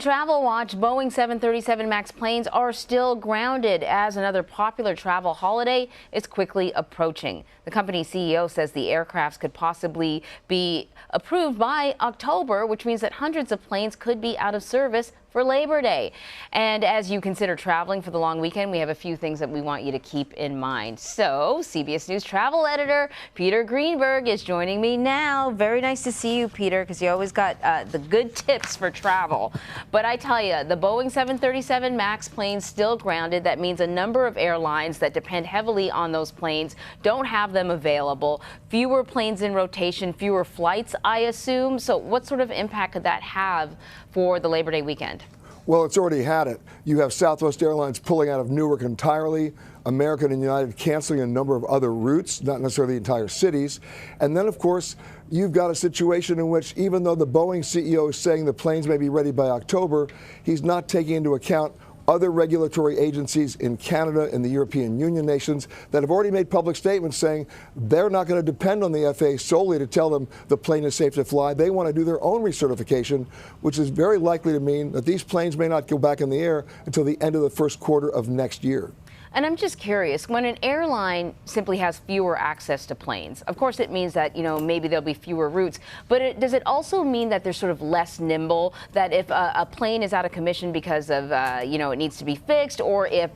Travel Watch, Boeing 737 MAX planes are still grounded as another popular travel holiday is quickly approaching. The company's CEO says the aircrafts could possibly be approved by October, which means that hundreds of planes could be out of service for Labor Day. And as you consider traveling for the long weekend, we have a few things that we want you to keep in mind. So CBS News travel editor Peter Greenberg is joining me now. Very nice to see you, Peter, because you always got the good tips for travel. But I tell you, the Boeing 737 MAX planes still grounded. That means a number of airlines that depend heavily on those planes don't have them available. Fewer planes in rotation, fewer flights, I assume. So what sort of impact could that have for the Labor Day weekend? Well, it's already had it. You have Southwest Airlines pulling out of Newark entirely, American and United canceling a number of other routes, not necessarily entire cities. And then, of course, you've got a situation in which even though the Boeing CEO is saying the planes may be ready by October, he's not taking into account other regulatory agencies in Canada and the European Union nations that have already made public statements saying they're not going to depend on the FAA solely to tell them the plane is safe to fly. They want to do their own recertification, which is very likely to mean that these planes may not go back in the air until the end of the first quarter of next year. And I'm just curious, when an airline simply has fewer access to planes, of course it means that, maybe there'll be fewer routes, but does it also mean that they're sort of less nimble, that if a plane is out of commission because of, it needs to be fixed, or if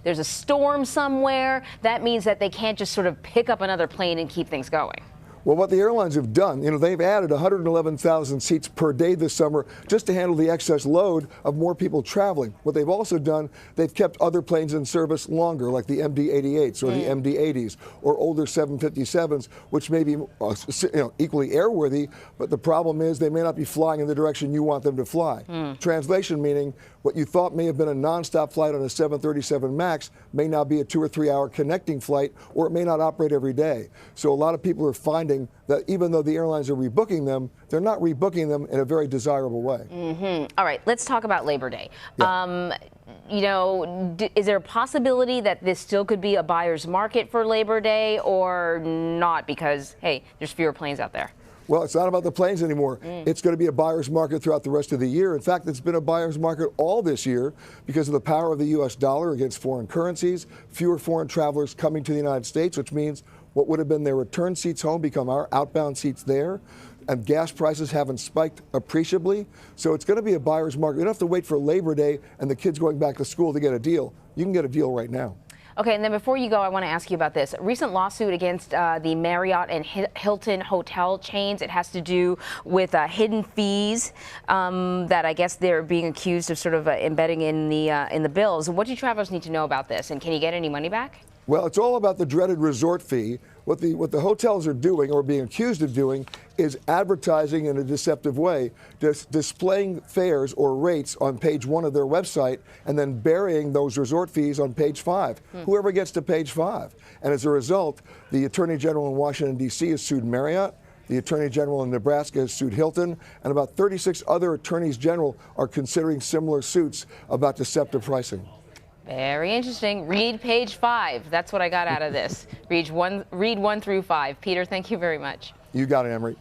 there's a storm somewhere, that means that they can't just sort of pick up another plane and keep things going? Well, what the airlines have done, they've added 111,000 seats per day this summer just to handle the excess load of more people traveling. What they've also done, they've kept other planes in service longer, like the MD-88s or the MD-80s or older 757s, which may be equally airworthy, but the problem is they may not be flying in the direction you want them to fly. Translation meaning what you thought may have been a nonstop flight on a 737 MAX may now be a 2 or 3 hour connecting flight, or it may not operate every day. So a lot of people are finding that even though the airlines are rebooking them, they're not rebooking them in a very desirable way. All right, let's talk about Labor Day. Yeah. Is there a possibility that this still could be a buyer's market for Labor Day, or not because, hey, there's fewer planes out there? Well, it's not about the planes anymore. It's going to be a buyer's market throughout the rest of the year. In fact, it's been a buyer's market all this year because of the power of the U.S. dollar against foreign currencies, fewer foreign travelers coming to the United States, which means what would have been their return seats home become our outbound seats there. And gas prices haven't spiked appreciably. So it's going to be a buyer's market. You don't have to wait for Labor Day and the kids going back to school to get a deal. You can get a deal right now. Okay, and then before you go, I want to ask you about this. A recent lawsuit against the Marriott and Hilton hotel chains. It has to do with hidden fees that I guess they're being accused of sort of embedding in the bills. What do travelers need to know about this, and can you get any money back? Well, it's all about the dreaded resort fee. What the hotels are doing, or being accused of doing, is advertising in a deceptive way, just displaying fares or rates on page 1 of their website and then burying those resort fees on page 5. Whoever gets to page 5. And as a result, the Attorney General in Washington, D.C. has sued Marriott. The Attorney General in Nebraska has sued Hilton, and about 36 other attorneys general are considering similar suits about deceptive pricing. Very interesting. Read page 5. That's what I got out of this. Read 1 through 5. Peter, thank you very much. You got it, Emery.